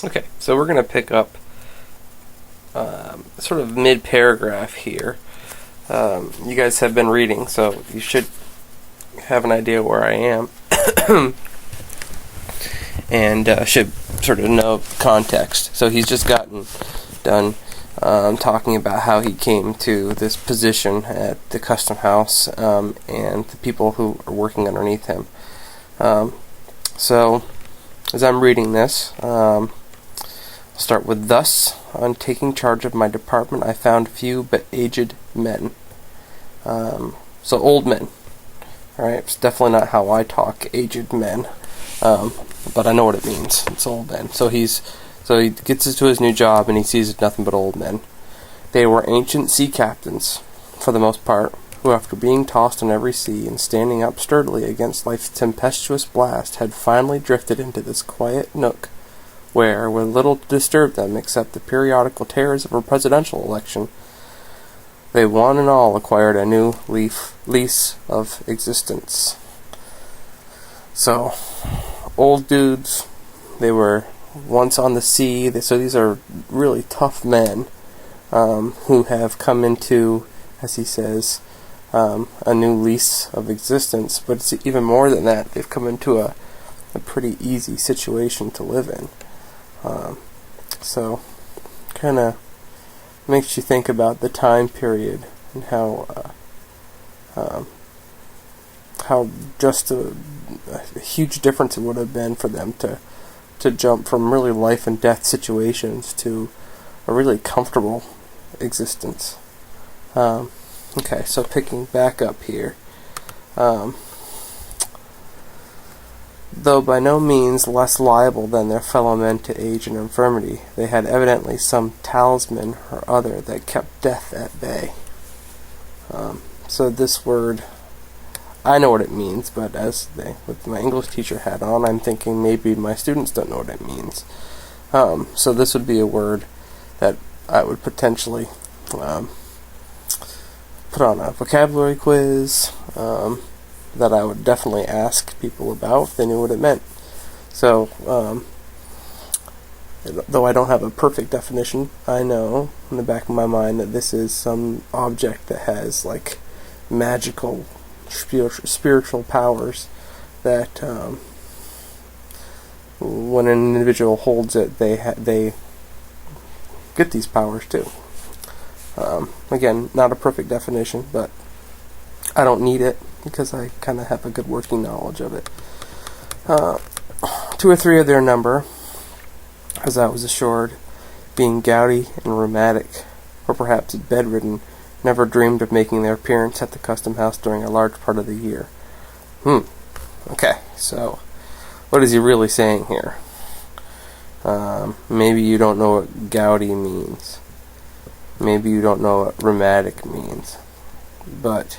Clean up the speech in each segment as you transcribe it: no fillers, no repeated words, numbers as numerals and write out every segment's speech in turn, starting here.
Okay, so we're going to pick up sort of mid-paragraph here. You guys have been reading, so you should have an idea where I am. And should sort of know context. So he's just gotten done talking about how he came to this position at the custom house and the people who are working underneath him. So as I'm reading this, I'll start with, "Thus, on taking charge of my department, I found few but aged men." So old men. Alright, it's definitely not how I talk, aged men. But I know what it means. It's old men. So he gets into his new job and he sees nothing but old men. They were ancient sea captains, for the most part, who, after being tossed on every sea and standing up sturdily against life's tempestuous blast, had finally drifted into this quiet nook, where, with little to disturb them except the periodical terrors of a presidential election, they one and all acquired a new lease of existence. So, old dudes, they were once on the sea, so these are really tough men who have come into, as he says, a new lease of existence. But it's even more than that. They've come into a pretty easy situation to live in. So, kind of makes you think about the time period and how just a huge difference it would have been for them to jump from really life and death situations to a really comfortable existence. Okay, so picking back up here. Though by no means less liable than their fellow men to age and infirmity, they had evidently some talisman or other that kept death at bay. So this word, I know what it means, but with my English teacher hat on, I'm thinking maybe my students don't know what it means. So this would be a word that I would potentially put on a vocabulary quiz, that I would definitely ask people about if they knew what it meant. So, though I don't have a perfect definition, I know in the back of my mind that this is some object that has like magical spiritual powers that when an individual holds it, they get these powers too. Again, not a perfect definition, but I don't need it because I kind of have a good working knowledge of it. 2 or 3 of their number, as I was assured, being gouty and rheumatic, or perhaps bedridden, never dreamed of making their appearance at the custom house during a large part of the year. Okay, so what is he really saying here? Maybe you don't know what gouty means. Maybe you don't know what rheumatic means. But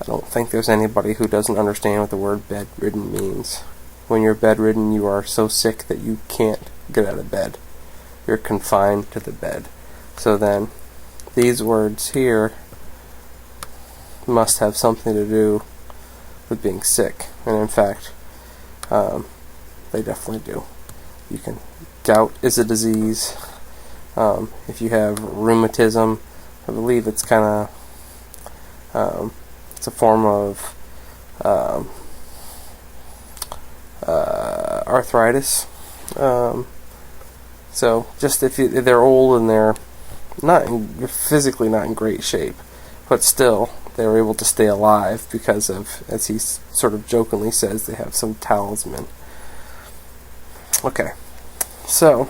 I don't think there's anybody who doesn't understand what the word bedridden means. When you're bedridden, you are so sick that you can't get out of bed. You're confined to the bed. So then, these words here must have something to do with being sick. And in fact, they definitely do. Gout is a disease. If you have rheumatism, I believe it's kind of it's a form of arthritis. So just if they're old and they're physically not in great shape, but still they were able to stay alive because of, as he sort of jokingly says, they have some talisman. Okay, so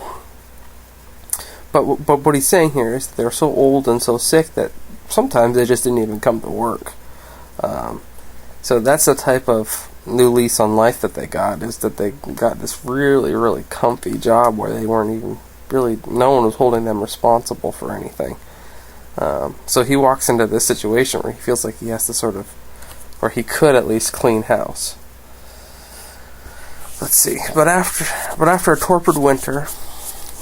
but what he's saying here is they're so old and so sick that sometimes they just didn't even come to work. So that's the type of new lease on life that they got, is that they got this really, really comfy job where they weren't even really, no one was holding them responsible for anything. So he walks into this situation where he feels like he has to sort of, or he could at least clean house. Let's see. But after a torpid winter,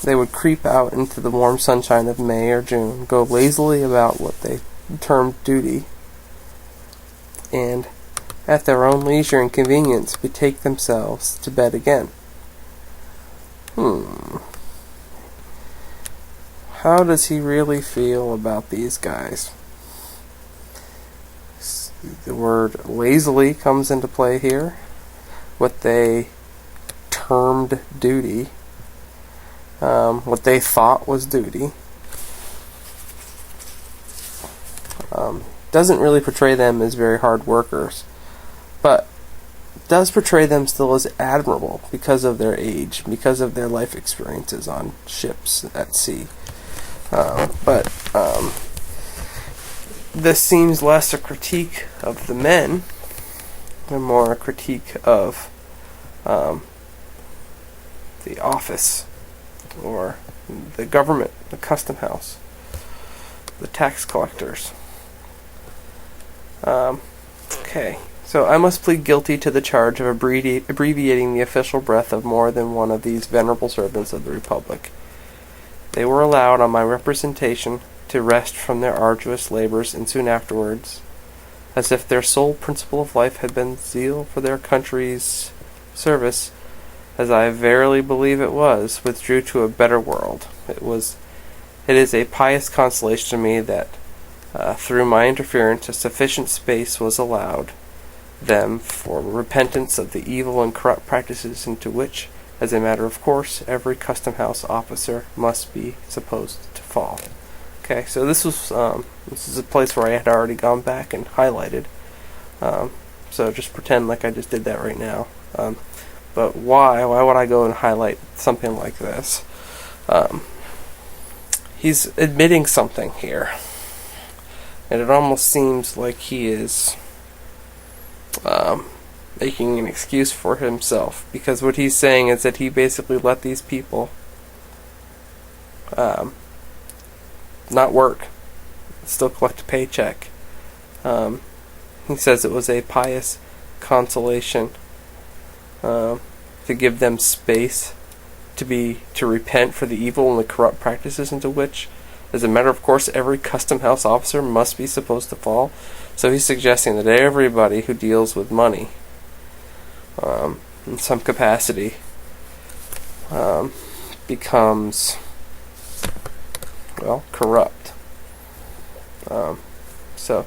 they would creep out into the warm sunshine of May or June, go lazily about what they termed duty, and at their own leisure and convenience betake themselves to bed again. how does he really feel about these guys? The word lazily comes into play here. What they termed duty, what they thought was duty, doesn't really portray them as very hard workers, but does portray them still as admirable because of their age, because of their life experiences on ships at sea. But this seems less a critique of the men and more a critique of the office, or the government, the custom house, the tax collectors. Okay, so I must plead guilty to the charge of abbreviating the official breath of more than one of these venerable servants of the Republic. They were allowed, on my representation, to rest from their arduous labors, and soon afterwards, as if their sole principle of life had been zeal for their country's service, as I verily believe it was, withdrew to a better world. It is a pious consolation to me that through my interference a sufficient space was allowed them for repentance of the evil and corrupt practices into which, as a matter of course, every custom house officer must be supposed to fall. Okay, so this is a place where I had already gone back and highlighted. So just pretend like I just did that right now. But why would I go and highlight something like this? He's admitting something here, and it almost seems like he is making an excuse for himself, because what he's saying is that he basically let these people not work, still collect a paycheck. He says it was a pious consolation to give them space to repent for the evil and the corrupt practices into which, as a matter of course, every custom house officer must be supposed to fall. So he's suggesting that everybody who deals with money in some capacity becomes, well, corrupt. So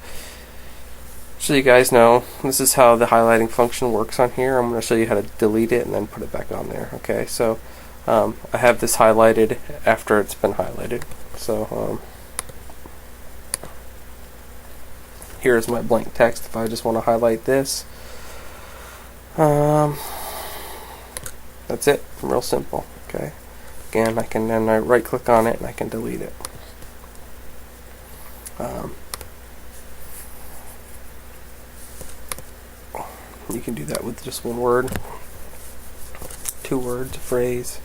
you guys know, this is how the highlighting function works on here. I'm going to show you how to delete it and then put it back on there. Okay, so I have this highlighted after it's been highlighted. So here's my blank text if I just want to highlight this. That's it. Real simple. Okay. Again, I can then right click on it and I can delete it. You can do that with just one word, 2 words, a phrase.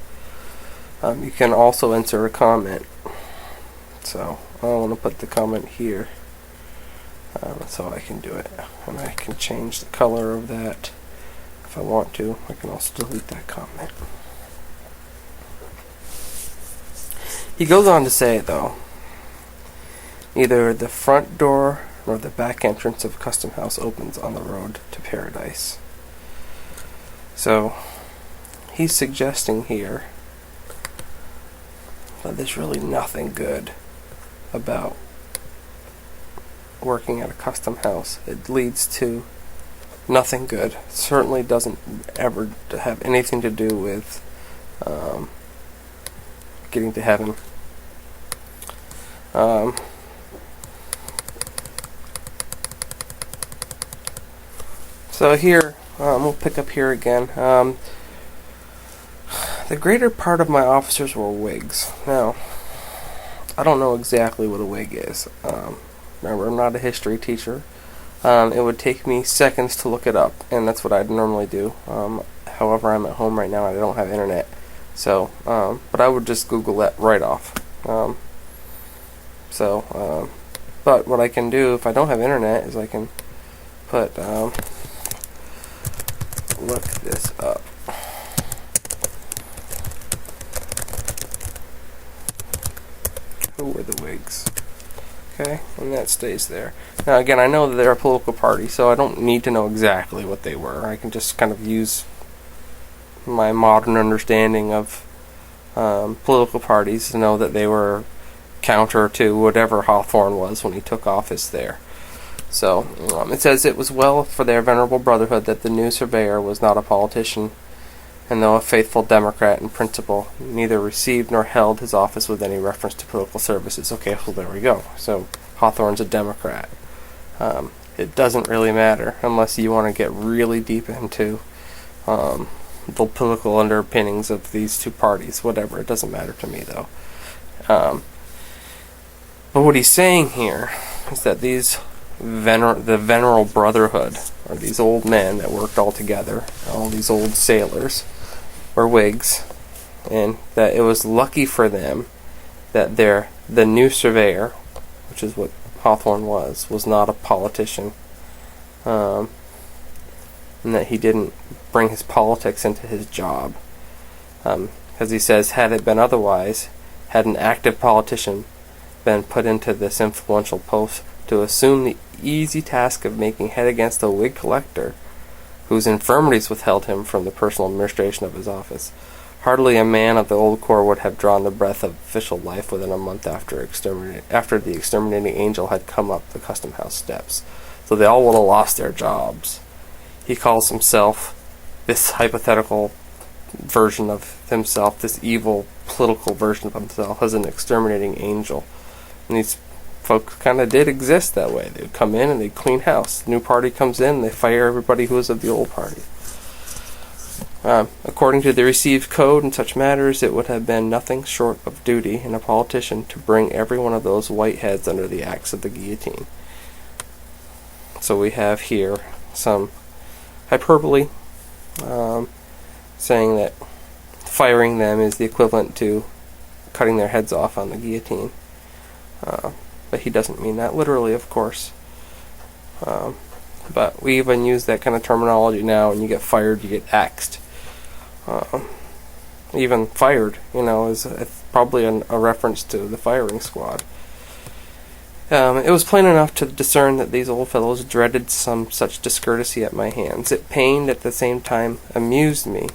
You can also insert a comment. So I want to put the comment here, so I can do it, and I can change the color of that if I want to. I can also delete that comment. He goes on to say, though, neither the front door nor the back entrance of a custom house opens on the road to paradise. So he's suggesting here that there's really nothing good about working at a custom house. It leads to nothing good. It certainly doesn't ever have anything to do with getting to heaven. So here, we'll pick up here again. The greater part of my officers wore wigs. Now, I don't know exactly what a wig is. Remember, I'm not a history teacher. It would take me seconds to look it up, and that's what I'd normally do. However, I'm at home right now and I don't have internet. So, but I would just Google that right off. But what I can do if I don't have internet is I can put, look this up. Who were the wigs? Okay, and that stays there. Now again, I know that they're a political party, so I don't need to know exactly what they were. I can just kind of use my modern understanding of political parties to know that they were counter to whatever Hawthorne was when he took office there. So it says it was well for their venerable brotherhood that the new surveyor was not a politician, and though a faithful Democrat in principle, neither received nor held his office with any reference to political services. Okay, well, there we go. So Hawthorne's a Democrat. It doesn't really matter unless you want to get really deep into the political underpinnings of these two parties. Whatever, it doesn't matter to me, though. But what he's saying here is that the venerable brotherhood, or these old men that worked all together, all these old sailors, were Whigs, and that it was lucky for them that the new surveyor, which is what Hawthorne was not a politician, and that he didn't bring his politics into his job. Because he says, had it been otherwise, had an active politician been put into this influential post to assume the easy task of making head against a Whig collector, whose infirmities withheld him from the personal administration of his office, hardly a man of the old corps would have drawn the breath of official life within a month after the exterminating angel had come up the custom house steps. So they all would have lost their jobs. He calls himself, this hypothetical version of himself, this evil political version of himself, as an exterminating angel. And these folks kind of did exist that way. They would come in and they'd clean house. The new party comes in and they fire everybody who was of the old party. According to the received code in such matters, it would have been nothing short of duty in a politician to bring every one of those white heads under the axe of the guillotine. So we have here some hyperbole, saying that firing them is the equivalent to cutting their heads off on the guillotine. But he doesn't mean that literally, of course. But we even use that kind of terminology now. When you get fired, you get axed. Even fired, is probably a reference to the firing squad. It was plain enough to discern that these old fellows dreaded some such discourtesy at my hands. It pained, at the same time amused me,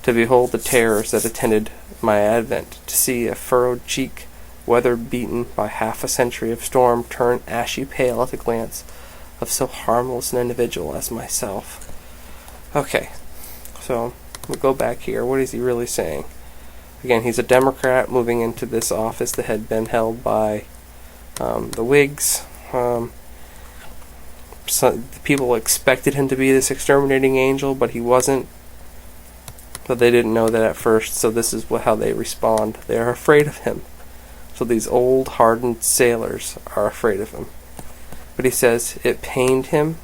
to behold the terrors that attended my advent, to see a furrowed cheek, weather-beaten by half a century of storm, turn ashy pale at the glance of so harmless an individual as myself. Okay, so we'll go back here. What is he really saying? Again, he's a Democrat moving into this office that had been held by the Whigs. So the people expected him to be this exterminating angel, but he wasn't. But they didn't know that at first, so this is how they respond. They are afraid of him. So these old, hardened sailors are afraid of him. But he says it pained him,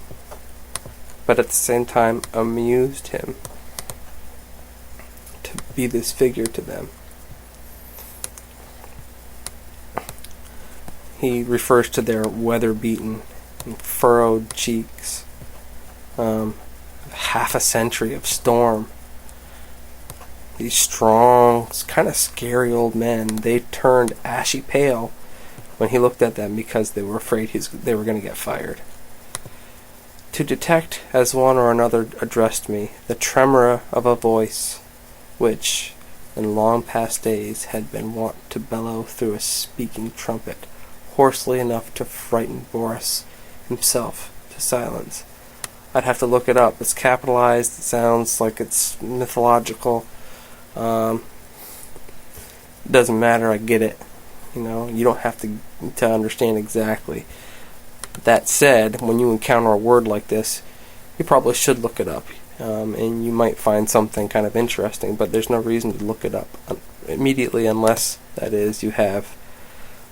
but at the same time amused him to be this figure to them. He refers to their weather-beaten and furrowed cheeks, half a century of storm. These strong, kind of scary old men, they turned ashy pale when he looked at them because they were afraid they were going to get fired. To detect, as one or another addressed me, the tremor of a voice which, in long past days, had been wont to bellow through a speaking trumpet, hoarsely enough to frighten Boris himself to silence. I'd have to look it up. It's capitalized. It sounds like it's mythological. Doesn't matter. I get it. You don't have to understand exactly. That said, when you encounter a word like this, you probably should look it up, and you might find something kind of interesting. But there's no reason to look it up immediately, unless that is you have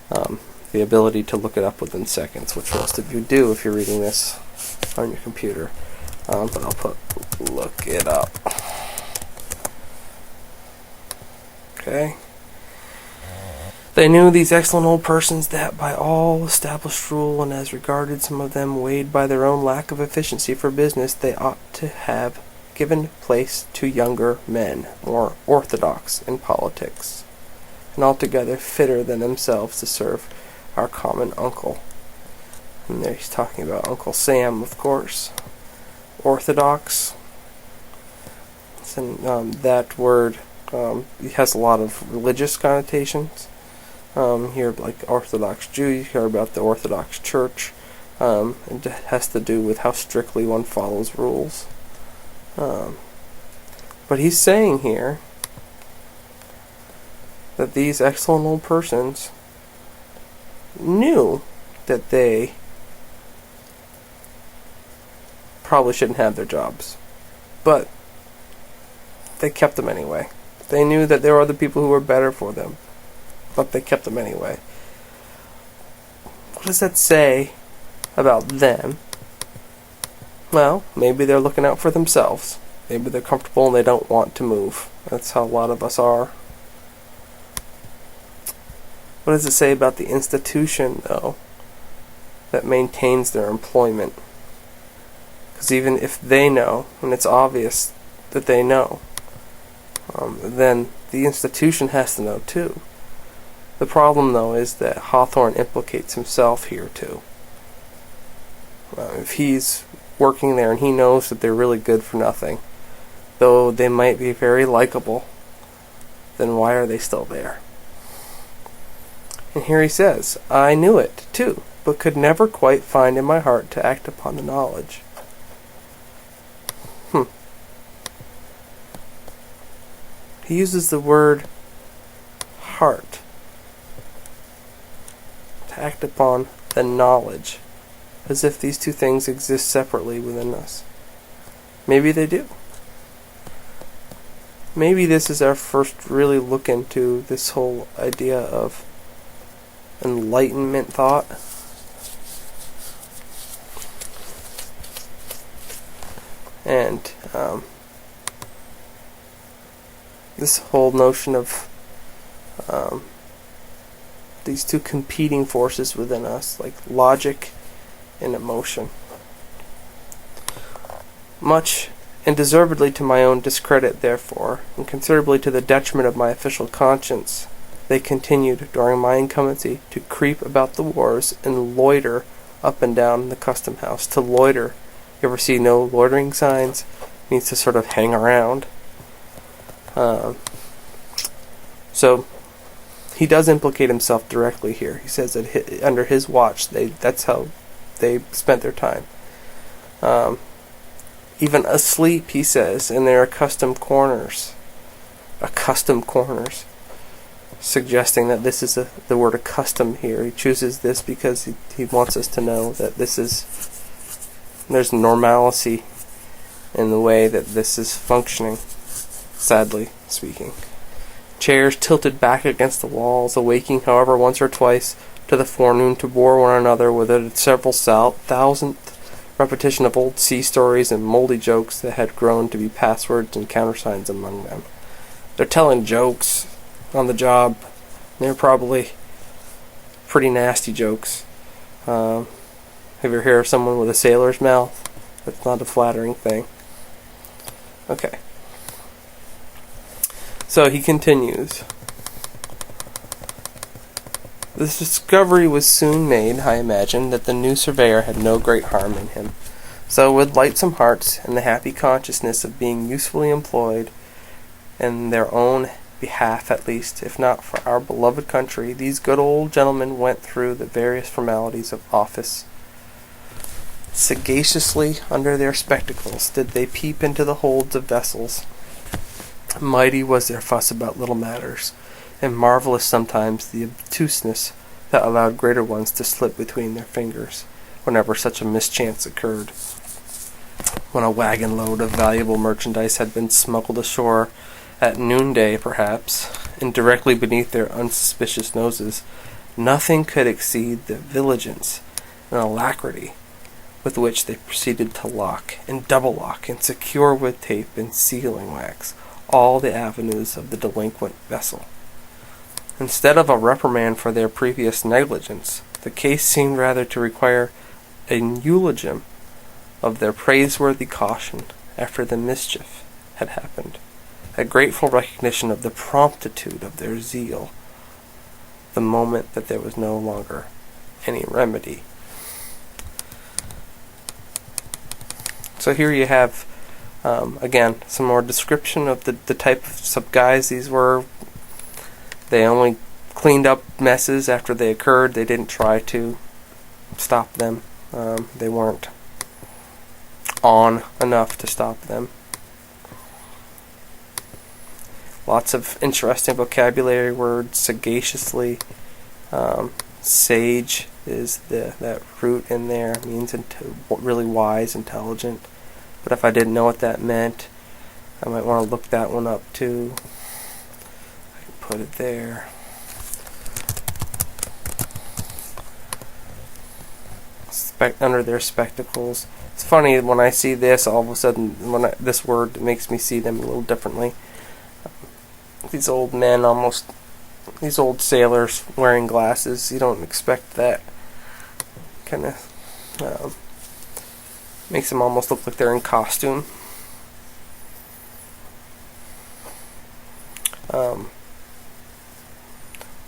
the ability to look it up within seconds, which most of you do if you're reading this on your computer. But I'll put look it up. Okay. They knew, these excellent old persons, that by all established rule, and as regarded some of them weighed by their own lack of efficiency for business, they ought to have given place to younger men, more orthodox in politics, and altogether fitter than themselves to serve our common uncle. And there he's talking about Uncle Sam, of course. Orthodox. And that word it has a lot of religious connotations. You hear like Orthodox Jew, you hear about the Orthodox Church. It has to do with how strictly one follows rules. But he's saying here that these excellent old persons knew that they probably shouldn't have their jobs, but they kept them anyway. They knew that there were other people who were better for them, but they kept them anyway. What does that say about them? Well, maybe they're looking out for themselves. Maybe they're comfortable and they don't want to move. That's how a lot of us are. What does it say about the institution, though, that maintains their employment? Because even if they know, and it's obvious that they know, then the institution has to know too. The problem, though, is that Hawthorne implicates himself here too. If he's working there and he knows that they're really good for nothing, though they might be very likable, then why are they still there? And here he says, I knew it too, but could never quite find in my heart to act upon the knowledge. He uses the word heart to act upon the knowledge, as if these two things exist separately within us. Maybe they do. Maybe this is our first really look into this whole idea of enlightenment thought. And this whole notion of these two competing forces within us, like logic and emotion. Much and deservedly to my own discredit, therefore, and considerably to the detriment of my official conscience, they continued, during my incumbency, to creep about the wharves and loiter up and down the custom house. To loiter, you ever see no loitering signs? It means to sort of hang around. So he does implicate himself directly here. He says that under his watch, that's how they spent their time. Even asleep, he says, in their accustomed corners. Accustomed corners. Suggesting that this is the word accustomed here. He chooses this because he wants us to know that there's normalcy in the way that this is functioning, sadly speaking. Chairs tilted back against the walls, awaking, however, once or twice to the forenoon to bore one another with a several thousandth repetition of old sea stories and moldy jokes that had grown to be passwords and countersigns among them. They're telling jokes on the job. They're probably pretty nasty jokes. Have you ever heard of someone with a sailor's mouth? That's not a flattering thing. Okay. So he continues. This discovery was soon made, I imagine, that the new surveyor had no great harm in him. So with lightsome hearts and the happy consciousness of being usefully employed in their own behalf at least, if not for our beloved country, these good old gentlemen went through the various formalities of office. Sagaciously under their spectacles did they peep into the holds of vessels. Mighty was their fuss about little matters, and marvelous sometimes the obtuseness that allowed greater ones to slip between their fingers, whenever such a mischance occurred. When a wagon load of valuable merchandise had been smuggled ashore, at noonday perhaps, and directly beneath their unsuspicious noses, nothing could exceed the diligence and alacrity with which they proceeded to lock, and double lock, and secure with tape and sealing wax all the avenues of the delinquent vessel. Instead of a reprimand for their previous negligence, the case seemed rather to require an eulogium of their praiseworthy caution after the mischief had happened, a grateful recognition of the promptitude of their zeal, the moment that there was no longer any remedy. So here you have, again, some more description of the type of guys these were. They only cleaned up messes after they occurred. They didn't try to stop them. They weren't on enough to stop them. Lots of interesting vocabulary words. Sagaciously. Sage is that root in there. It means really wise, intelligent. But if I didn't know what that meant, I might want to look that one up too. I can put it there. Under their spectacles. It's funny when I see this, all of a sudden, this word makes me see them a little differently. These old men, these old sailors wearing glasses. You don't expect that. Kind of makes them almost look like they're in costume.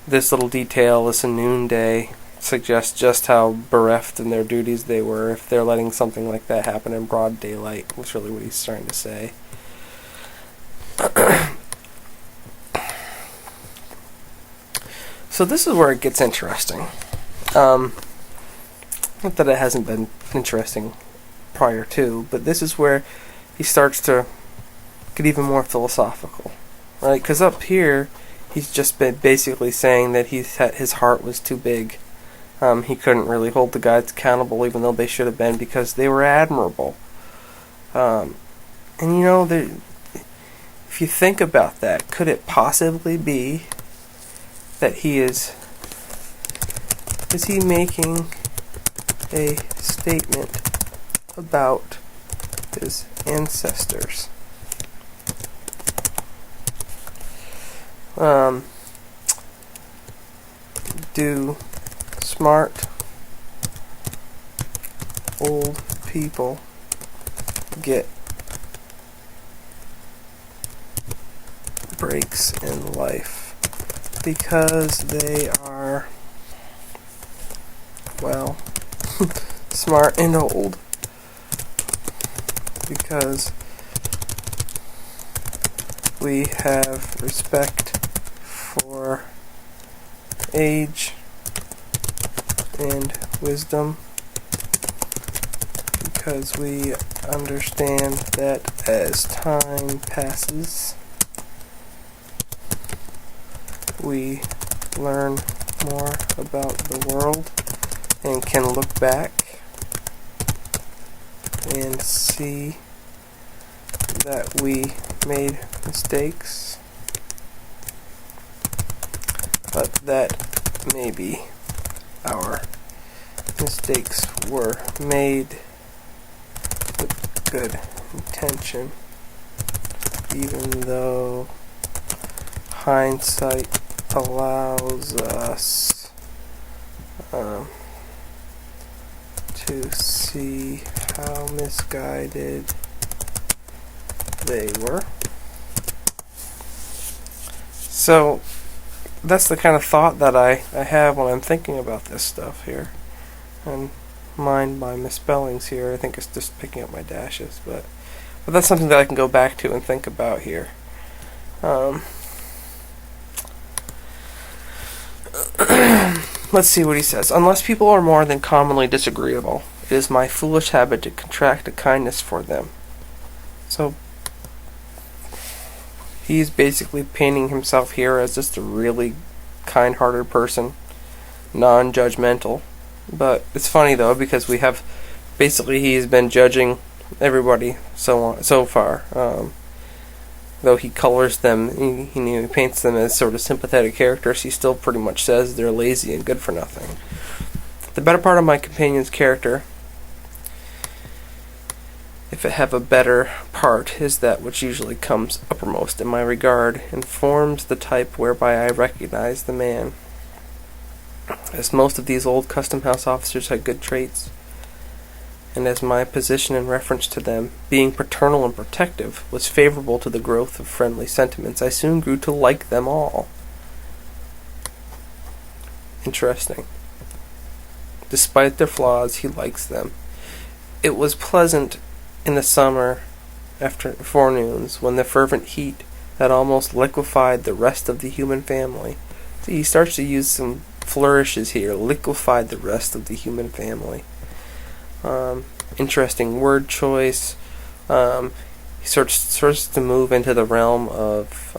This little detail, this noonday, suggests just how bereft in their duties they were if they're letting something like that happen in broad daylight. That's really what he's trying to say. So this is where it gets interesting. Not that it hasn't been interesting prior to, but this is where he starts to get even more philosophical, right? Because up here, he's just been basically saying that his heart was too big. He couldn't really hold the guys accountable, even though they should have been, because they were admirable. And you know, if you think about that, could it possibly be that is he making a statement about his ancestors? Do smart old people get breaks in life because they are, well, smart and old? Because we have respect for age and wisdom, because we understand that as time passes, we learn more about the world and can look back and see that we made mistakes, but that maybe our mistakes were made with good intention, even though hindsight allows us to see how misguided they were. So that's the kind of thought that I have when I'm thinking about this stuff here. And mind my misspellings here. I think it's just picking up my dashes, but that's something that I can go back to and think about here. Let's see what he says. Unless people are more than commonly disagreeable, it is my foolish habit to contract a kindness for them. So he's basically painting himself here as just a really kind-hearted person, non-judgmental. But it's funny though, because we have basically he's been judging everybody so far. Though he colors them, he paints them as sort of sympathetic characters, he still pretty much says they're lazy and good for nothing. The better part of my companion's character, if it have a better part, is that which usually comes uppermost in my regard, and forms the type whereby I recognize the man. As most of these old custom house officers had good traits, and as my position in reference to them, being paternal and protective, was favorable to the growth of friendly sentiments, I soon grew to like them all. Interesting. Despite their flaws, he likes them. It was pleasant in the summer after forenoons, when the fervent heat that almost liquefied the rest of the human family He starts to use some flourishes here, liquefied the rest of the human family. Interesting word choice. He starts to move into the realm of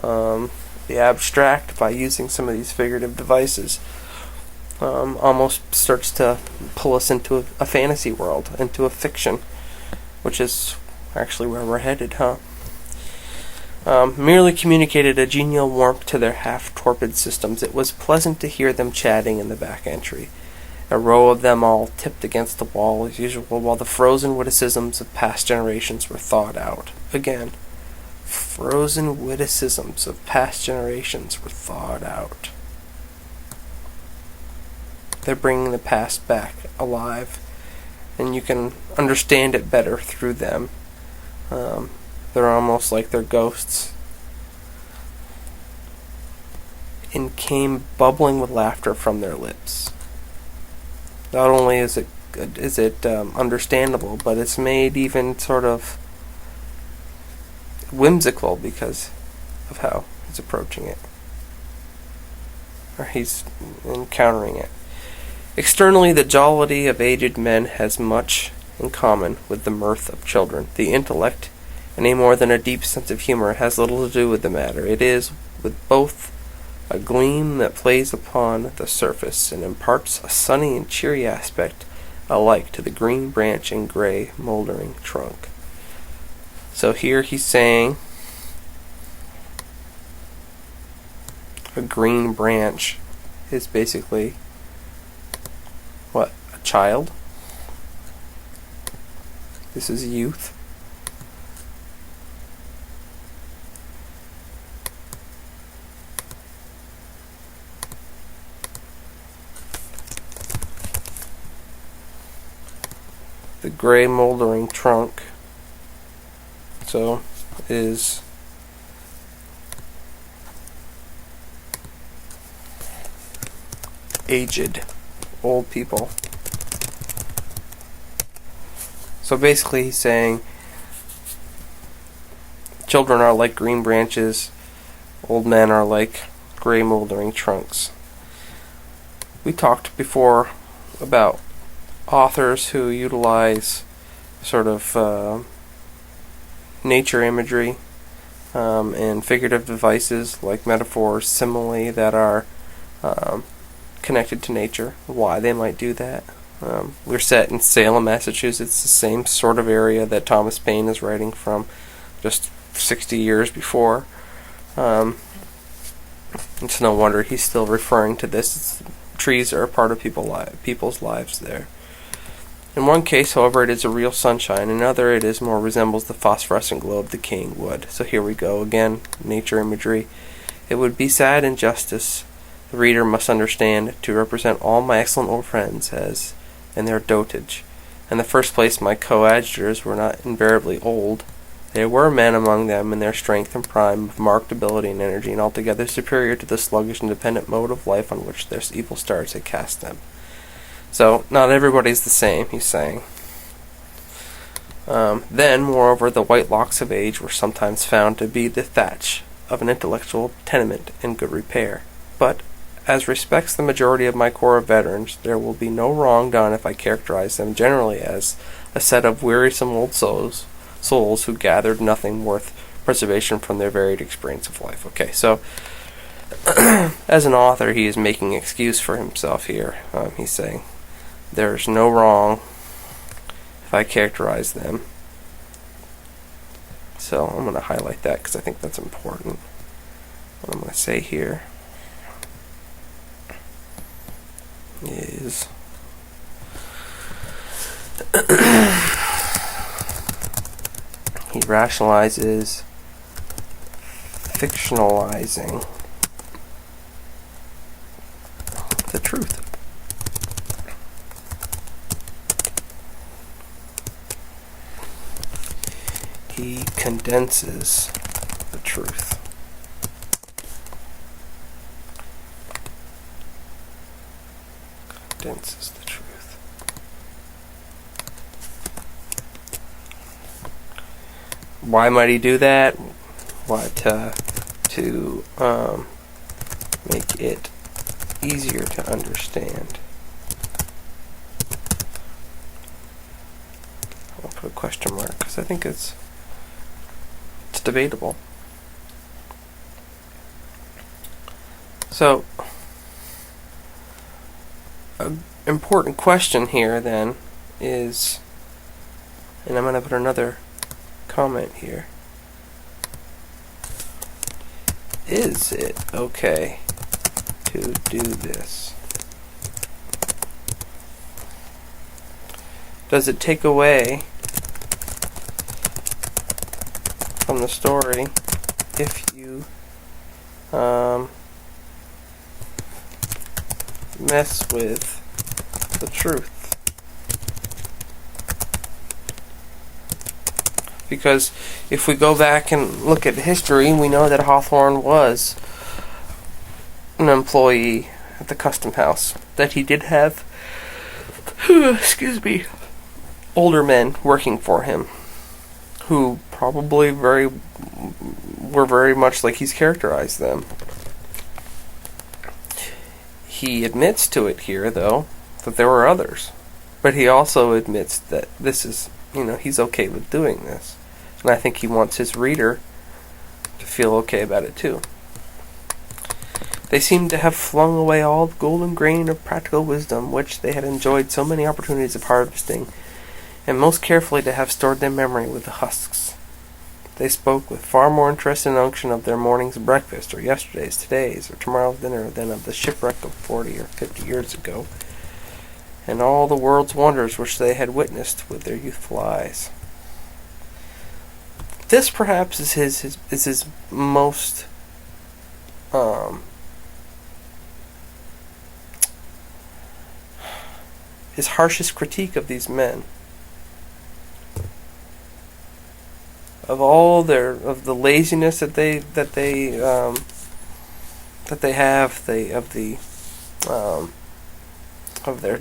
the abstract by using some of these figurative devices. Almost starts to pull us into a fantasy world, into a fiction, which is actually where we're headed, huh? Merely communicated a genial warmth to their half-torpid systems. It was pleasant to hear them chatting in the back entry. A row of them all tipped against the wall as usual, while the frozen witticisms of past generations were thawed out. Again, frozen witticisms of past generations were thawed out. They're bringing the past back alive, and you can understand it better through them. They're almost like they're ghosts. And came bubbling with laughter from their lips. Not only is it understandable, but it's made even sort of whimsical because of how he's approaching it, or he's encountering it. Externally, the jollity of aged men has much in common with the mirth of children. The intellect, any more than a deep sense of humor, has little to do with the matter. It is, with both, a gleam that plays upon the surface and imparts a sunny and cheery aspect alike to the green branch and gray, moldering trunk. So here he's saying a green branch is basically what? A child? This is youth. The gray moldering trunk is aged, old people. So basically he's saying children are like green branches, old men are like gray moldering trunks. We talked before about authors who utilize sort of nature imagery and figurative devices like metaphors, simile, that are connected to nature. Why they might do that. We're set in Salem, Massachusetts, the same sort of area that Thomas Paine is writing from just 60 years before. It's no wonder he's still referring to this. Trees are a part of people's lives there. In one case, however, it is a real sunshine. In another, it is more resembles the phosphorescent glow of decaying wood. So here we go again, nature imagery. It would be sad injustice, the reader must understand, to represent all my excellent old friends as in their dotage. In the first place, my coadjutors were not invariably old. There were men among them in their strength and prime, of marked ability and energy, and altogether superior to the sluggish and dependent mode of life on which their evil stars had cast them. So, not everybody's the same, he's saying. Then, moreover, the white locks of age were sometimes found to be the thatch of an intellectual tenement in good repair. But, as respects the majority of my corps of veterans, there will be no wrong done if I characterize them generally as a set of wearisome old souls who gathered nothing worth preservation from their varied experience of life. Okay, so as an author, he is making excuse for himself here. He's saying, there's no wrong if I characterize them. So I'm going to highlight that because I think that's important. What I'm going to say here is he rationalizes fictionalizing the truth. He condenses the truth. Condenses the truth. Why might he do that? To make it easier to understand. I'll put a question mark because I think it's debatable. So, an important question here then is, and I'm going to put another comment here. Is it okay to do this? Does it take away from the story if you mess with the truth? Because if we go back and look at history, we know that Hawthorne was an employee at the custom house. That he did have, older men working for him, who probably were very much like he's characterized them. He admits to it here, though, that there were others. But he also admits that this is, he's okay with doing this. And I think he wants his reader to feel okay about it too. They seemed to have flung away all the golden grain of practical wisdom which they had enjoyed so many opportunities of harvesting, and most carefully to have stored their memory with the husks. They spoke with far more interest and unction of their morning's breakfast, or yesterday's, today's, or tomorrow's dinner, than of the shipwreck of 40 or 50 years ago, and all the world's wonders which they had witnessed with their youthful eyes. This perhaps is his most his harshest critique of these men, of all of the laziness that they have, of their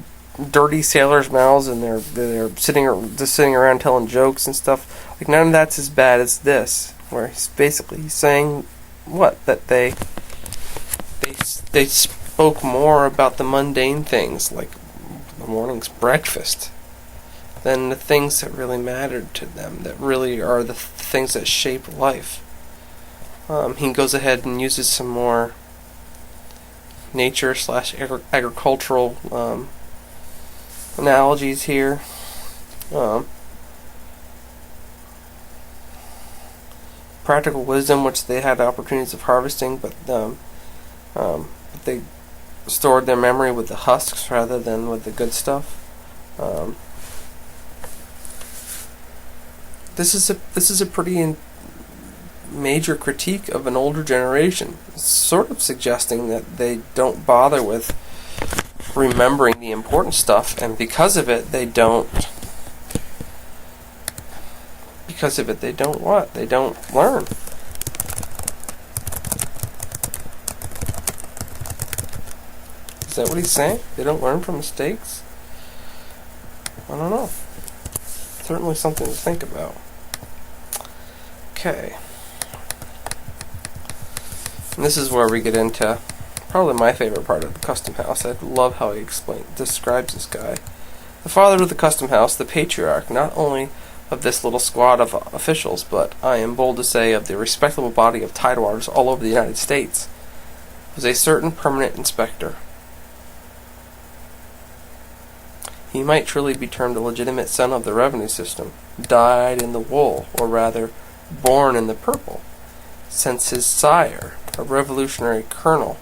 dirty sailors' mouths, and they're sitting around telling jokes and stuff. Like, none of that's as bad as this, where he's saying that they spoke more about the mundane things, like the morning's breakfast, than the things that really mattered to them, that really are the things that shape life. He goes ahead and uses some more nature/agricultural analogies here. Practical wisdom, which they had opportunities of harvesting, but they stored their memory with the husks rather than with the good stuff. This is a pretty major critique of an older generation, sort of suggesting that they don't bother with remembering the important stuff, and because of it they don't what? They don't learn. Is that what he's saying? They don't learn from mistakes? I don't know. Certainly something to think about. Okay. And this is where we get into probably my favorite part of the custom house. I love how he describes this guy. The father of the custom house, the patriarch, not only of this little squad of officials, but I am bold to say of the respectable body of tidewaters all over the United States, was a certain permanent inspector. He might truly be termed a legitimate son of the revenue system, dyed in the wool, or rather, born in the purple, since his sire, a revolutionary colonel,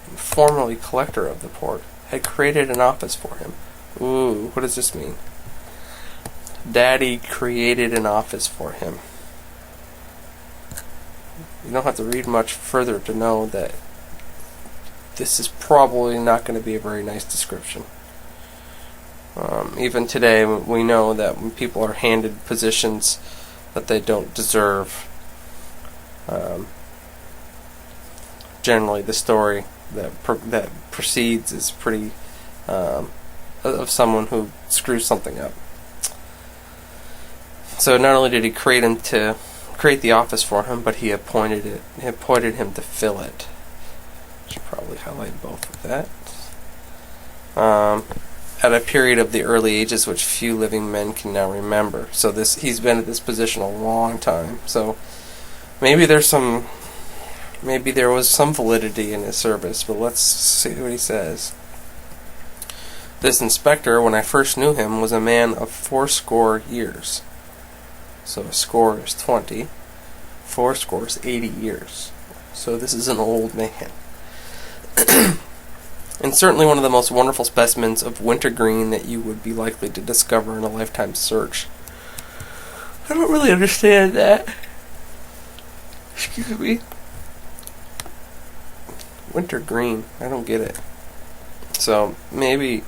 and formerly collector of the port, had created an office for him. Ooh, what does this mean? Daddy created an office for him. You don't have to read much further to know that this is probably not going to be a very nice description. Even today, we know that when people are handed positions that they don't deserve, generally the story that proceeds is pretty of someone who screws something up. So not only did he create the office for him, but he appointed him to fill it. Which Should probably highlight both of that. At a period of the early ages which few living men can now remember. So he's been at this position a long time. So maybe there was some validity in his service, but let's see what he says. This inspector, when I first knew him, was a man of 80 years. So a score is 20. 80 is 80 years. So this is an old man. And certainly one of the most wonderful specimens of wintergreen that you would be likely to discover in a lifetime search. I don't really understand that. Excuse me. Wintergreen. I don't get it. So maybe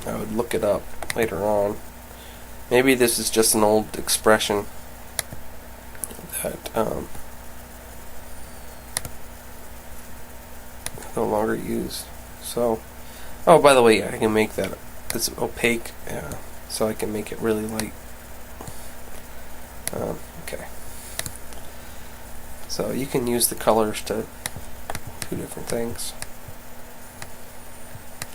I would look it up later on. Maybe this is just an old expression that no longer used. So, oh, by the way, I can make that. It's opaque, so I can make it really light. Okay. So you can use the colors to do different things.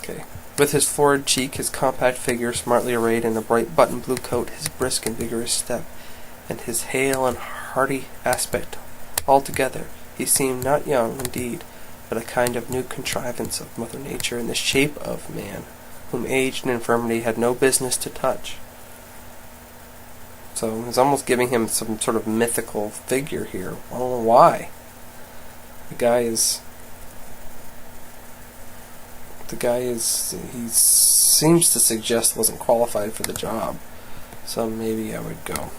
Okay. With his florid cheek, his compact figure smartly arrayed in a bright button blue coat, his brisk and vigorous step, and his hale and hearty aspect, altogether, he seemed not young, indeed, but a kind of new contrivance of Mother Nature in the shape of man, whom age and infirmity had no business to touch. So he's almost giving him some sort of mythical figure here. I don't know why. He seems to suggest wasn't qualified for the job. So maybe I would go.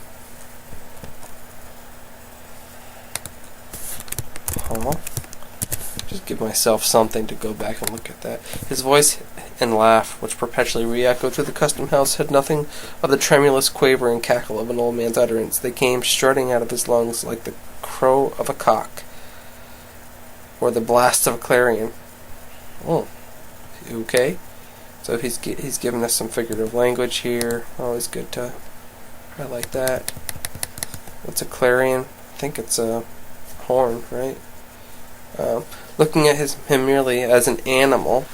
Just give myself something to go back and look at that. His voice and laugh, which perpetually re-echoed through the custom house, had nothing of the tremulous quaver and cackle of an old man's utterance. They came strutting out of his lungs like the crow of a cock, or the blast of a clarion. Oh, okay. So he's giving us some figurative language here. Always good to highlight that. What's a clarion? I think it's a horn, right? Looking at him merely as an animal.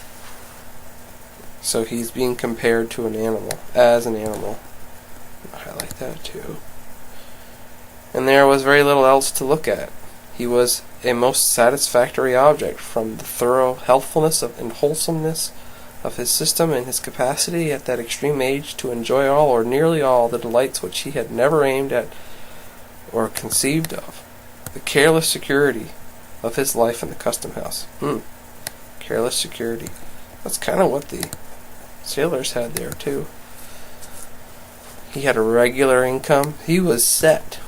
So he's being compared to an animal, as an animal. I'll highlight that too. And there was very little else to look at. He was a most satisfactory object, from the thorough healthfulness and wholesomeness of his system and his capacity at that extreme age to enjoy all or nearly all the delights which he had never aimed at or conceived of. The careless security of his life in the custom house. Careless security. That's kind of what the sailors had there too. He had a regular income. He was set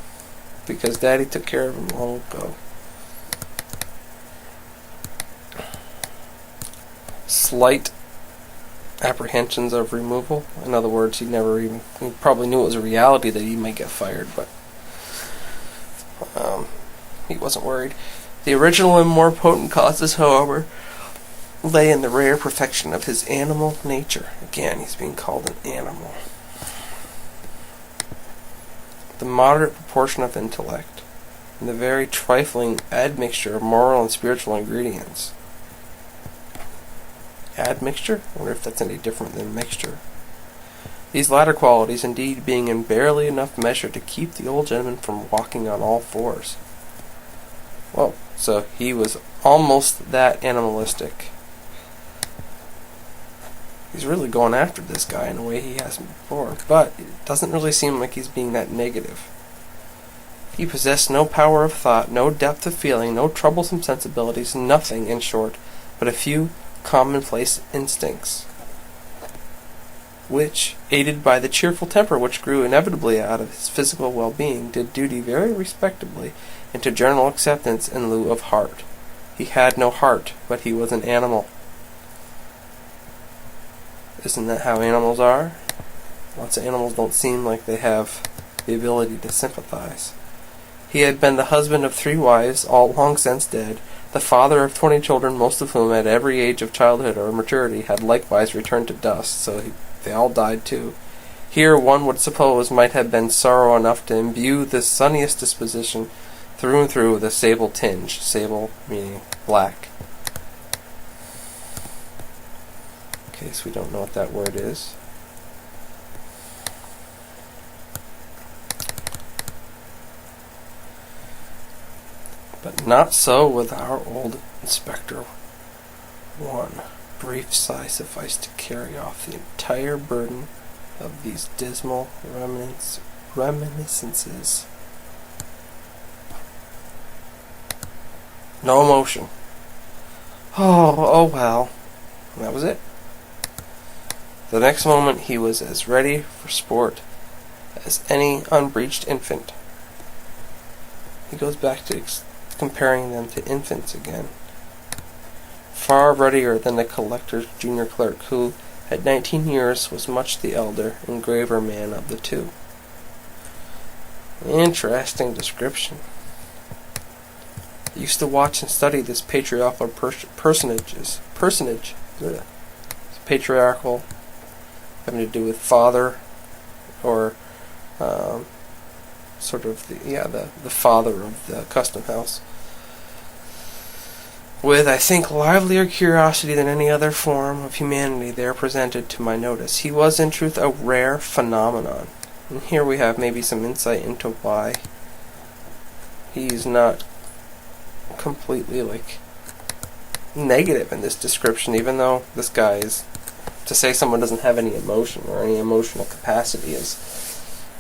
because Daddy took care of him long ago. Slight apprehensions of removal. In other words, he probably knew it was a reality that he might get fired, but he wasn't worried. The original and more potent causes, however, lay in the rare perfection of his animal nature. Again, he's being called an animal. The moderate proportion of intellect, and the very trifling admixture of moral and spiritual ingredients. Admixture? I wonder if that's any different than mixture. These latter qualities, indeed, being in barely enough measure to keep the old gentleman from walking on all fours. Well, so he was almost that animalistic. He's really going after this guy in a way he hasn't before, but it doesn't really seem like he's being that negative. He possessed no power of thought, no depth of feeling, no troublesome sensibilities, nothing, in short, but a few commonplace instincts, which, aided by the cheerful temper which grew inevitably out of his physical well-being, did duty very respectably into general acceptance in lieu of heart. He had no heart, but he was an animal. Isn't that how animals are? Lots of animals don't seem like they have the ability to sympathize. He had been the husband of 3 wives, all long since dead, the father of 20 children, most of whom at every age of childhood or maturity had likewise returned to dust, so they all died too. Here, one would suppose, might have been sorrow enough to imbue the sunniest disposition through and through with a sable tinge, sable meaning black, in case we don't know what that word is. But not so with our old Inspector 1. Brief sigh sufficed to carry off the entire burden of these dismal reminiscences. No emotion. Oh well. And that was it. The next moment he was as ready for sport as any unbreeched infant. He goes back to comparing them to infants again. Far readier than the collector's junior clerk, who, at 19 years, was much the elder and graver man of the two. Interesting description. I used to watch and study this patriarchal personage. It's patriarchal, having to do with father, or sort of the father of the custom house. With, I think, livelier curiosity than any other form of humanity there presented to my notice. He was, in truth, a rare phenomenon. And here we have maybe some insight into why he's not completely, negative in this description, even though this guy is... To say someone doesn't have any emotion or any emotional capacity is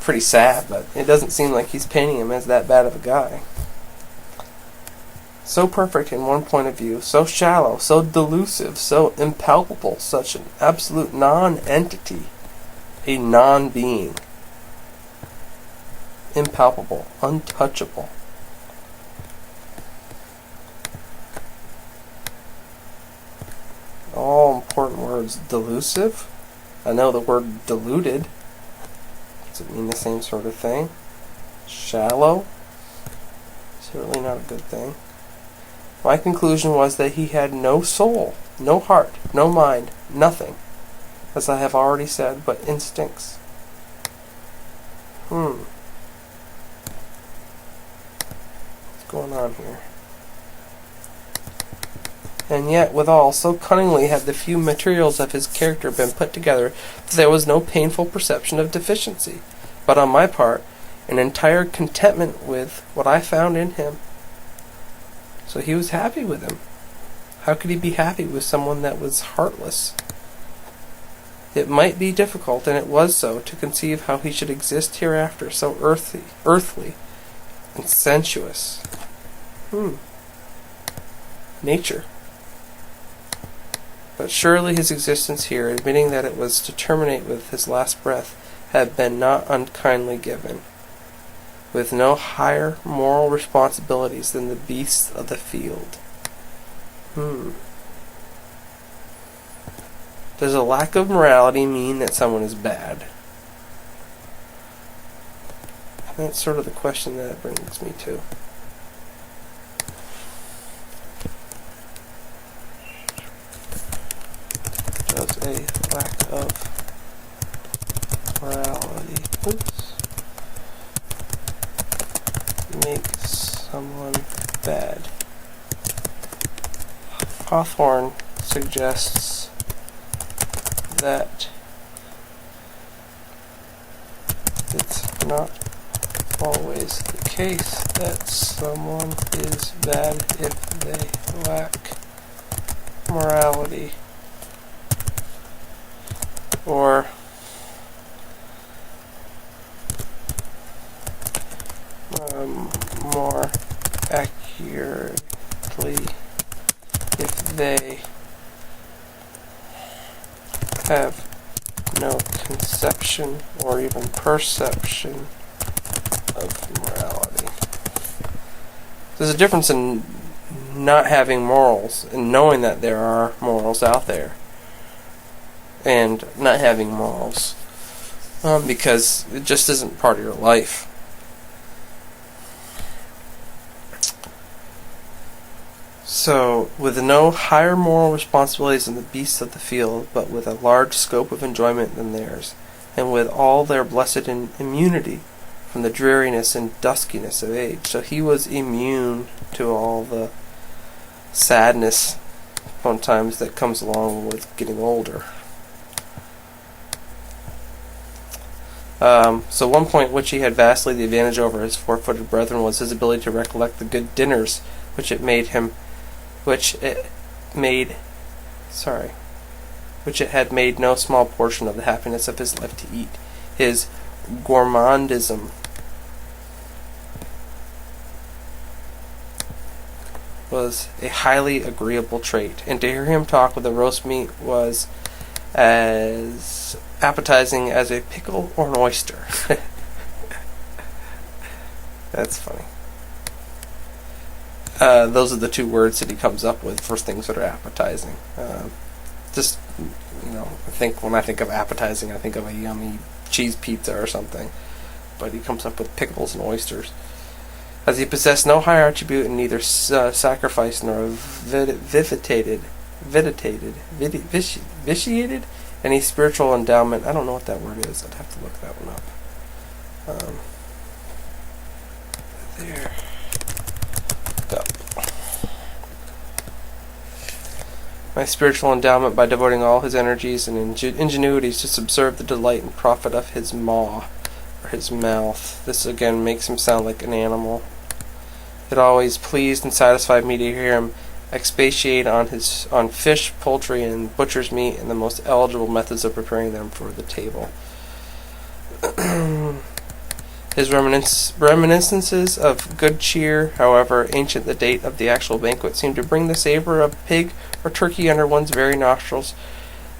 pretty sad, but it doesn't seem like he's painting him as that bad of a guy. So perfect in one point of view, so shallow, so delusive, so impalpable, such an absolute non-entity, a non-being. Impalpable, untouchable. All important words. Delusive? I know the word deluded. Does it mean the same sort of thing? Shallow? Certainly not a good thing. My conclusion was that he had no soul, no heart, no mind, nothing, as I have already said, but instincts. What's going on here? And yet, withal, so cunningly had the few materials of his character been put together that there was no painful perception of deficiency, but on my part, an entire contentment with what I found in him. So he was happy with him. How could he be happy with someone that was heartless? It might be difficult, and it was so, to conceive how he should exist hereafter, so earthly, and sensuous. Nature. But surely his existence here, admitting that it was to terminate with his last breath, had been not unkindly given, with no higher moral responsibilities than the beasts of the field. Does a lack of morality mean that someone is bad? That's sort of the question that it brings me to. Does a lack of morality make someone bad? Hawthorne suggests that it's not always the case that someone is bad if they lack morality, or more accurately, if they have no conception or even perception of morality. There's a difference in not having morals and knowing that there are morals out there, and not having morals because it just isn't part of your life. So, with no higher moral responsibilities than the beasts of the field, but with a large scope of enjoyment than theirs, and with all their blessed immunity from the dreariness and duskiness of age. So he was immune to all the sadness sometimes that comes along with getting older. So one point which he had vastly the advantage over his four-footed brethren was his ability to recollect the good dinners which it had made no small portion of the happiness of his life to eat. His gourmandism was a highly agreeable trait, and to hear him talk with the roast meat was as appetizing as a pickle or an oyster. That's funny. Those are the two words that he comes up with for things that are appetizing. Just, I think when I think of appetizing, I think of a yummy cheese pizza or something. But he comes up with pickles and oysters. As he possessed no higher attribute and neither sacrificed nor vitiated any spiritual endowment. I don't know what that word is. I'd have to look that one up. There. Go. My spiritual endowment by devoting all his energies and ingenuities to subserve the delight and profit of his maw, or his mouth. This again makes him sound like an animal. It always pleased and satisfied me to hear him expatiate on fish, poultry, and butcher's meat, and the most eligible methods of preparing them for the table. His reminiscences of good cheer, however ancient the date of the actual banquet, seemed to bring the savor of pig or turkey under one's very nostrils.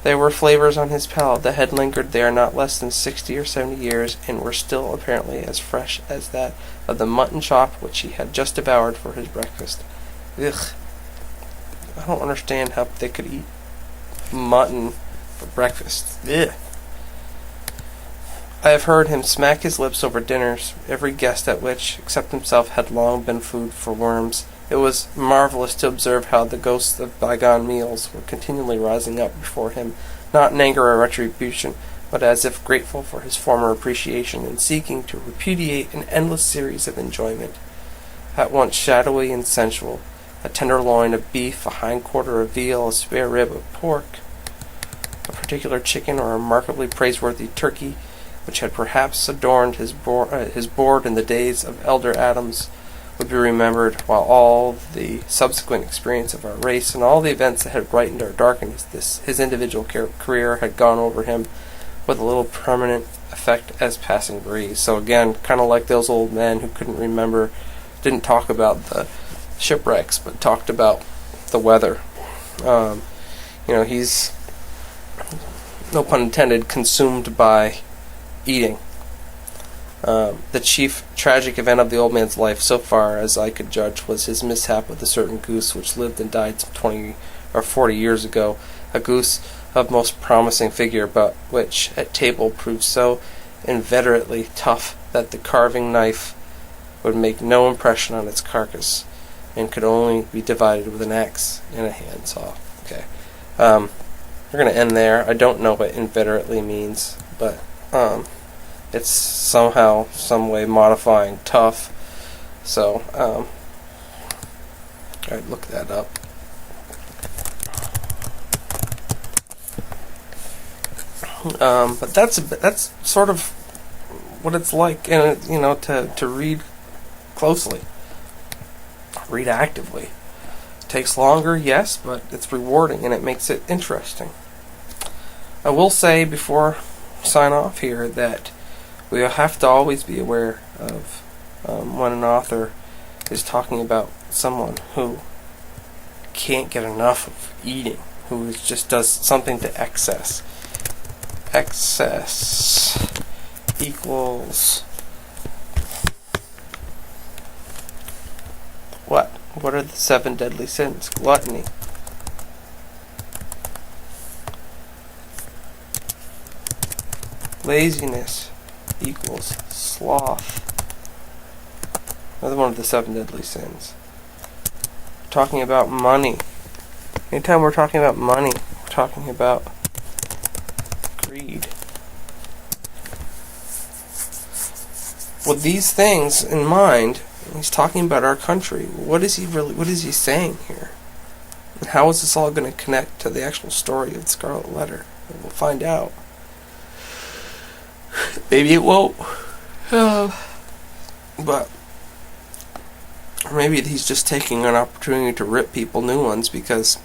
There were flavors on his palate that had lingered there not less than 60 or 70 years, and were still apparently as fresh as that of the mutton chop which he had just devoured for his breakfast. Ugh. I don't understand how they could eat mutton for breakfast. Ugh. I have heard him smack his lips over dinners, every guest at which, except himself, had long been food for worms. It was marvelous to observe how the ghosts of bygone meals were continually rising up before him, not in anger or retribution, but as if grateful for his former appreciation and seeking to repudiate an endless series of enjoyment, at once shadowy and sensual, a tenderloin of beef, a hind quarter of veal, a spare rib of pork, a particular chicken, or a remarkably praiseworthy turkey, which had perhaps adorned his board in the days of Elder Adams, would be remembered, while all the subsequent experience of our race and all the events that had brightened or darkened his individual career had gone over him with a little permanent effect as passing breeze. So again, kind of like those old men who didn't talk about the shipwrecks, but talked about the weather. He's, no pun intended, consumed by eating. The chief tragic event of the old man's life, so far as I could judge, was his mishap with a certain goose which lived and died some 20 or 40 years ago, a goose of most promising figure, but which at table proved so inveterately tough that the carving knife would make no impression on its carcass, and could only be divided with an axe and a handsaw. Okay. We're going to end there. I don't know what inveterately means, but it's somehow, some way modifying tough. So, I'd look that up. But that's sort of what it's like, and to read closely, read actively. It takes longer, yes, but it's rewarding and it makes it interesting. I will say before I sign off here that we have to always be aware of when an author is talking about someone who can't get enough of eating, who just does something to excess. Excess equals what? What are the 7 deadly sins? Gluttony. Laziness equals sloth. Another one of the 7 deadly sins. We're talking about money. Anytime we're talking about money, we're talking about greed. With these things in mind, he's talking about our country. What is he saying here? And how is this all going to connect to the actual story of the Scarlet Letter? We'll find out. Maybe it won't. But maybe he's just taking an opportunity to rip people new ones because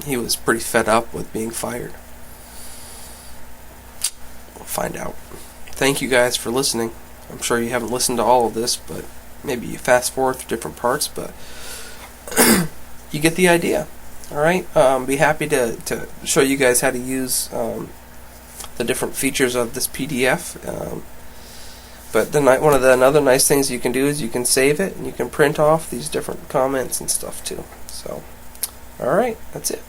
he was pretty fed up with being fired. We'll find out. Thank you guys for listening. I'm sure you haven't listened to all of this, but maybe you fast forward through different parts, but you get the idea. Alright? Be happy to show you guys how to use the different features of this PDF. But one of the another nice things you can do is you can save it and you can print off these different comments and stuff too. So, alright, that's it.